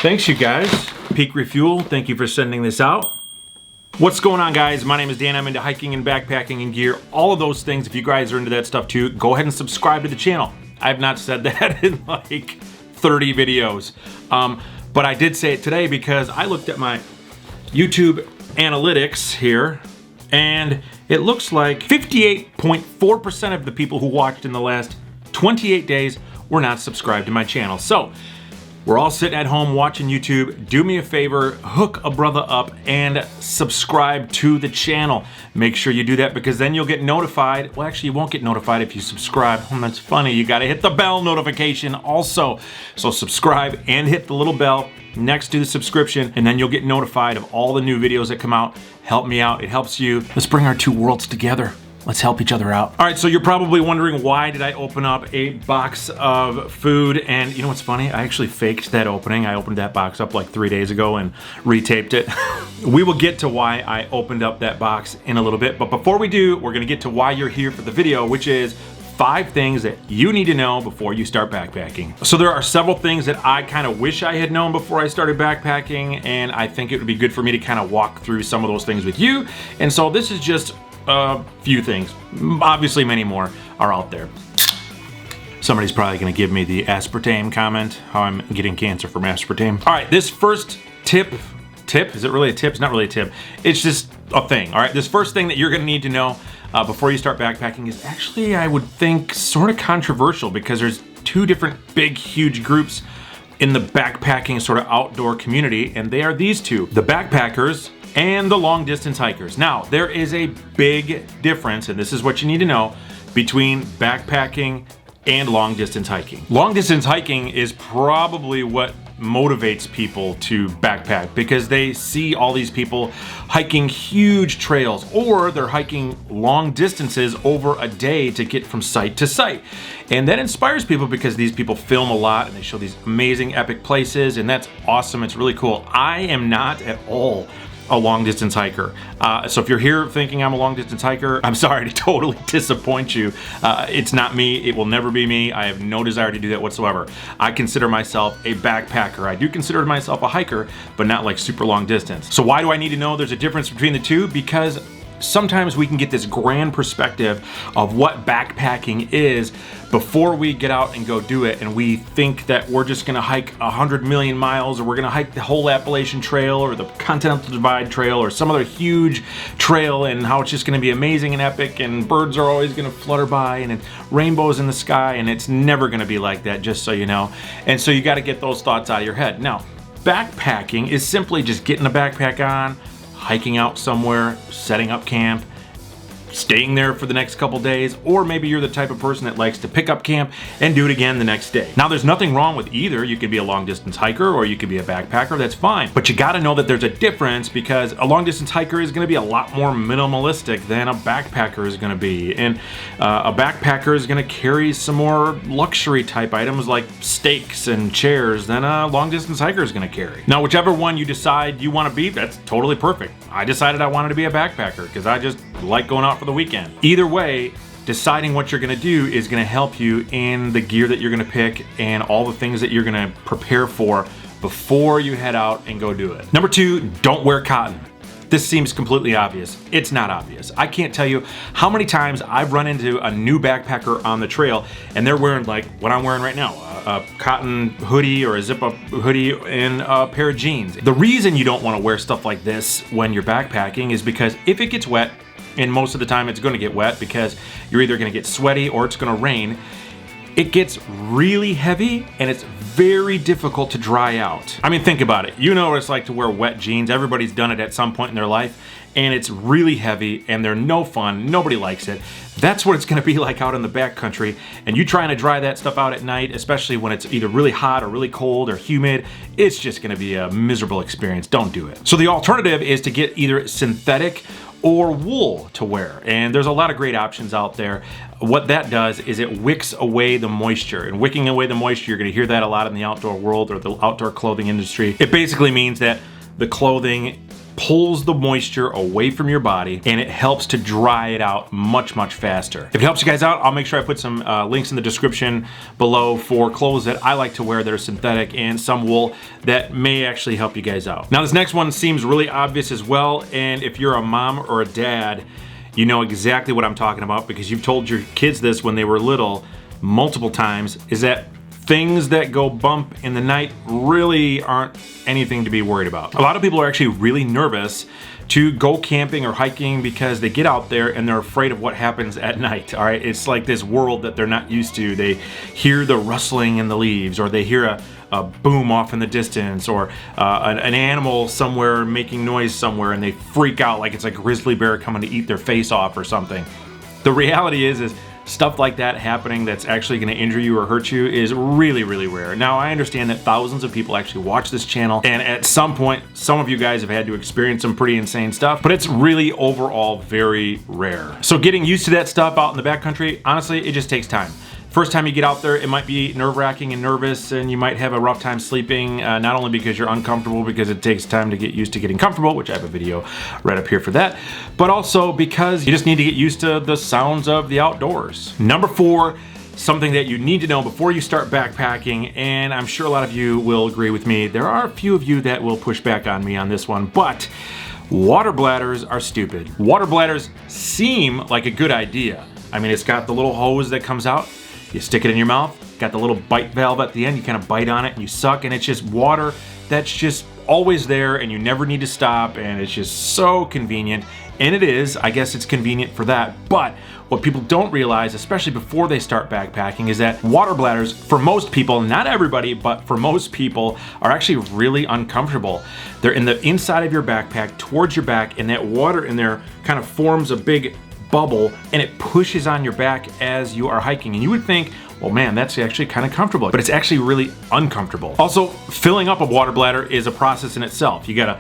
Thanks, you guys. Peak Refuel, thank you for sending this out. What's going on, guys? My name is Dan. I'm into hiking and backpacking and gear, all of those things. If you guys are into that stuff too, go ahead and subscribe to the channel. I have not said that in like 30 videos. But I did say it today because I looked at my YouTube analytics here, and it looks like 58.4% of the people who watched in the last 28 days were not subscribed to my channel. So we're all sitting at home watching YouTube. Do me a favor, hook a brother up and subscribe to the channel. Make sure you do that because then you'll get notified. Well, actually, you won't get notified if you subscribe. That's funny. You got to hit the bell notification also. So subscribe and hit the little bell next to the subscription, and then you'll get notified of all the new videos that come out. Help me out. It helps you. Let's bring our two worlds together. Let's help each other out. All right, so you're probably wondering, why did I open up a box of food? And you know what's funny? I actually faked that opening. I opened that box up like 3 days ago and retaped it. We will get to why I opened up that box in a little bit. But before we do, we're gonna get to why you're here for the video, which is 5 things that you need to know before you start backpacking. So there are several things that I kind of wish I had known before I started backpacking, and I think it would be good for me to kind of walk through some of those things with you. And so this is just a few things. Obviously many more are out there. Somebody's probably gonna give me the aspartame comment, how I'm getting cancer from aspartame. All right, this first tip, is it really a tip? It's not really a tip. It's just a thing, all right? This first thing that you're gonna need to know before you start backpacking is actually, I would think, sort of controversial because there's 2 different big, huge groups in the backpacking sort of outdoor community, and they are these 2, the backpackers and the long distance hikers. Now, there is a big difference, and this is what you need to know, between backpacking and long distance hiking. Long distance hiking is probably what motivates people to backpack because they see all these people hiking huge trails, or they're hiking long distances over a day to get from site to site. And that inspires people because these people film a lot and they show these amazing epic places, and that's awesome. It's really cool. I am not at all a long distance hiker. So if you're here thinking I'm a long distance hiker, I'm sorry to totally disappoint you. It's not me. It will never be me. I have no desire to do that whatsoever. I consider myself a backpacker. I do consider myself a hiker, but not like super long distance. So why do I need to know there's a difference between the two? Because sometimes we can get this grand perspective of what backpacking is before we get out and go do it, and we think that we're just gonna hike 100 million miles, or we're gonna hike the whole Appalachian Trail or the Continental Divide Trail or some other huge trail, and how it's just gonna be amazing and epic and birds are always gonna flutter by and rainbows in the sky, and it's never gonna be like that, just so you know. And so you gotta get those thoughts out of your head. Now, backpacking is simply just getting a backpack on, hiking out somewhere, setting up camp, staying there for the next couple days, or maybe you're the type of person that likes to pick up camp and do it again the next day. Now, there's nothing wrong with either. You could be a long distance hiker or you could be a backpacker, that's fine. But you gotta know that there's a difference, because a long distance hiker is gonna be a lot more minimalistic than a backpacker is gonna be. And a backpacker is gonna carry some more luxury type items like steaks and chairs than a long distance hiker is gonna carry. Now, whichever one you decide you wanna be, that's totally perfect. I decided I wanted to be a backpacker because I just like going out for the weekend. Either way, deciding what you're gonna do is gonna help you in the gear that you're gonna pick and all the things that you're gonna prepare for before you head out and go do it. Number 2, don't wear cotton. This seems completely obvious. It's not obvious. I can't tell you how many times I've run into a new backpacker on the trail and they're wearing like what I'm wearing right now, a cotton hoodie or a zip-up hoodie and a pair of jeans. The reason you don't want to wear stuff like this when you're backpacking is because if it gets wet, and most of the time it's going to get wet because you're either going to get sweaty or it's going to rain, it gets really heavy and it's very difficult to dry out. I mean, think about it. You know what it's like to wear wet jeans. Everybody's done it at some point in their life, and it's really heavy and they're no fun. Nobody likes it. That's what it's gonna be like out in the backcountry, and you trying to dry that stuff out at night, especially when it's either really hot or really cold or humid, it's just gonna be a miserable experience. Don't do it. So the alternative is to get either synthetic or wool to wear, and there's a lot of great options out there. What that does is it wicks away the moisture, and wicking away the moisture, you're gonna hear that a lot in the outdoor world or the outdoor clothing industry. It basically means that the clothing pulls the moisture away from your body, and it helps to dry it out much faster. If it helps you guys out, I'll make sure I put some links in the description below for clothes that I like to wear that are synthetic and some wool that may actually help you guys out. Now this next one seems really obvious as well, and if you're a mom or a dad, you know exactly what I'm talking about because you've told your kids this when they were little multiple times, is that things that go bump in the night really aren't anything to be worried about. A lot of people are actually really nervous to go camping or hiking because they get out there and they're afraid of what happens at night, all right? It's like this world that they're not used to. They hear the rustling in the leaves, or they hear a boom off in the distance, or an animal somewhere making noise somewhere, and they freak out like it's a grizzly bear coming to eat their face off or something. The reality is stuff like that happening that's actually going to injure you or hurt you is really rare. Now I understand that thousands of people actually watch this channel, and at some point some of you guys have had to experience some pretty insane stuff, but it's really overall very rare. So getting used to that stuff out in the backcountry, honestly, it just takes time. First time you get out there, it might be nerve-wracking and nervous, and you might have a rough time sleeping, not only because you're uncomfortable, because it takes time to get used to getting comfortable, which I have a video right up here for that, but also because you just need to get used to the sounds of the outdoors. Number 4, something that you need to know before you start backpacking, and I'm sure a lot of you will agree with me. There are a few of you that will push back on me on this one, but water bladders are stupid. Water bladders seem like a good idea. I mean, it's got the little hose that comes out. You stick it in your mouth, got the little bite valve at the end, you kind of bite on it and you suck, and it's just water that's just always there and you never need to stop, and it's just so convenient. And it is, I guess it's convenient for that, but what people don't realize, especially before they start backpacking, is that water bladders, for most people, not everybody, but for most people, are actually really uncomfortable. They're in the inside of your backpack, towards your back, and that water in there kind of forms a big bubble, and it pushes on your back as you are hiking. And you would think, well man, that's actually kind of comfortable, but it's actually really uncomfortable. Also, filling up a water bladder is a process in itself. You gotta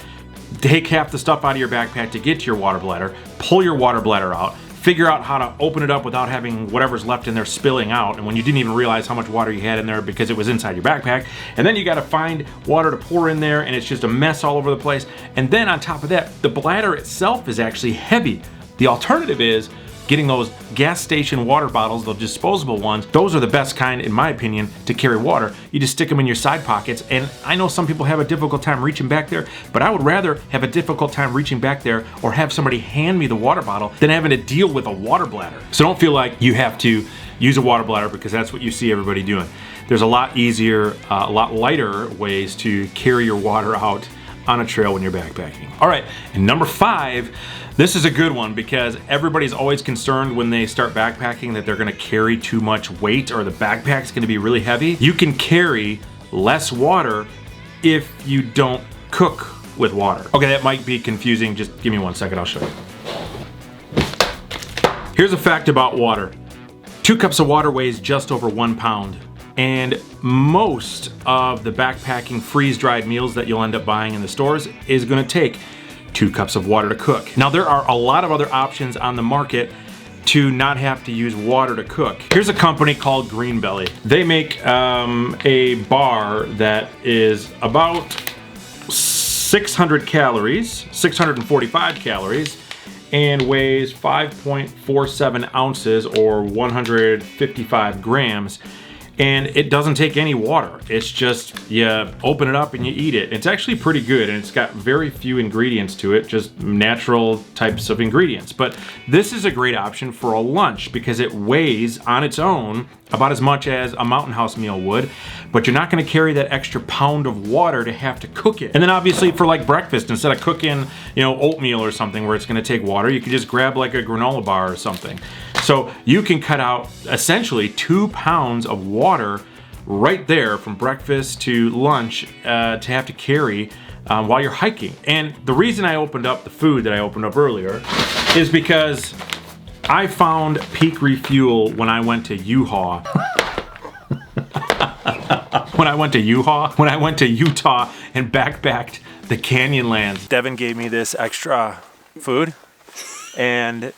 take half the stuff out of your backpack to get to your water bladder, pull your water bladder out, figure out how to open it up without having whatever's left in there spilling out, and when you didn't even realize how much water you had in there because it was inside your backpack. And then you got to find water to pour in there, and it's just a mess all over the place. And then on top of that, the bladder itself is actually heavy. The alternative is getting those gas station water bottles, the disposable ones. Those are the best kind, in my opinion, to carry water. You just stick them in your side pockets, and I know some people have a difficult time reaching back there, but I would rather have a difficult time reaching back there or have somebody hand me the water bottle than having to deal with a water bladder. So don't feel like you have to use a water bladder because that's what you see everybody doing. There's a lot easier, a lot lighter ways to carry your water out on a trail when you're backpacking. All right, and number 5, this is a good one because everybody's always concerned when they start backpacking that they're gonna carry too much weight or the backpack's gonna be really heavy. You can carry less water if you don't cook with water. Okay, that might be confusing. Just give me 1 second, I'll show you. Here's a fact about water. 2 cups of water weighs just over 1 pound. And most of the backpacking freeze-dried meals that you'll end up buying in the stores is gonna take 2 cups of water to cook. Now there are a lot of other options on the market to not have to use water to cook. Here's a company called Greenbelly. They make a bar that is about 600 calories, 645 calories, and weighs 5.47 ounces or 155 grams. And it doesn't take any water. It's just, you open it up and you eat it. It's actually pretty good, and it's got very few ingredients to it, just natural types of ingredients. But this is a great option for a lunch because it weighs on its own about as much as a Mountain House meal would, but you're not gonna carry that extra pound of water to have to cook it. And then obviously for like breakfast, instead of cooking, oatmeal or something where it's gonna take water, you can just grab like a granola bar or something. So you can cut out essentially 2 pounds of water right there from breakfast to lunch to have to carry while you're hiking. And the reason I opened up the food that I opened up earlier is because I found peak refuel when I went to Utah. When I went to Utah and backpacked the Canyonlands. Devin gave me this extra food, and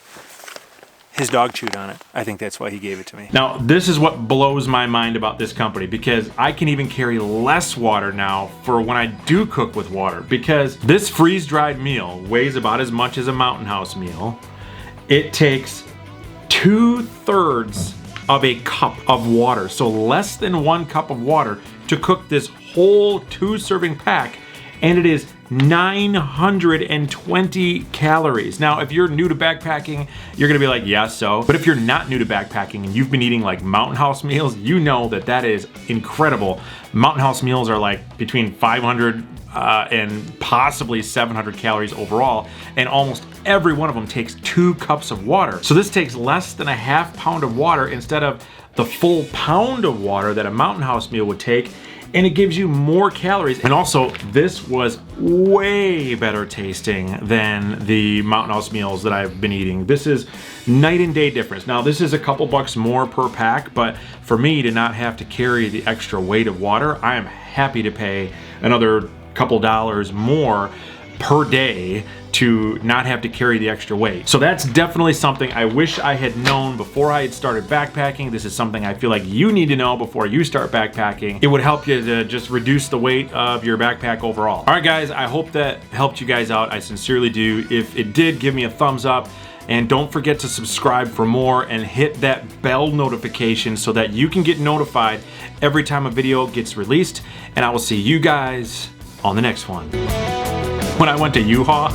His dog chewed on it. I think that's why he gave it to me. Now, this is what blows my mind about this company, because I can even carry less water now for when I do cook with water, because this freeze-dried meal weighs about as much as a Mountain House meal. It takes 2/3 of a cup of water, so less than 1 cup of water to cook this whole 2-serving pack, and it is 920 calories. Now, if you're new to backpacking, you're gonna be like, yeah, so. But if you're not new to backpacking and you've been eating like Mountain House meals, you know that that is incredible. Mountain House meals are like between 500 and possibly 700 calories overall, and almost every one of them takes 2 cups of water. So this takes less than a ½ pound of water instead of the full pound of water that a Mountain House meal would take, and it gives you more calories. And also, this was way better tasting than the Mountain House meals that I've been eating. This is night and day difference. Now, this is a couple bucks more per pack, but for me to not have to carry the extra weight of water, I am happy to pay another couple dollars more per day to not have to carry the extra weight. So that's definitely something I wish I had known before I had started backpacking. This is something I feel like you need to know before you start backpacking. It would help you to just reduce the weight of your backpack overall. All right, guys, I hope that helped you guys out. I sincerely do. If it did, give me a thumbs up. And don't forget to subscribe for more and hit that bell notification so that you can get notified every time a video gets released. And I will see you guys on the next one. When I went to U-Haul,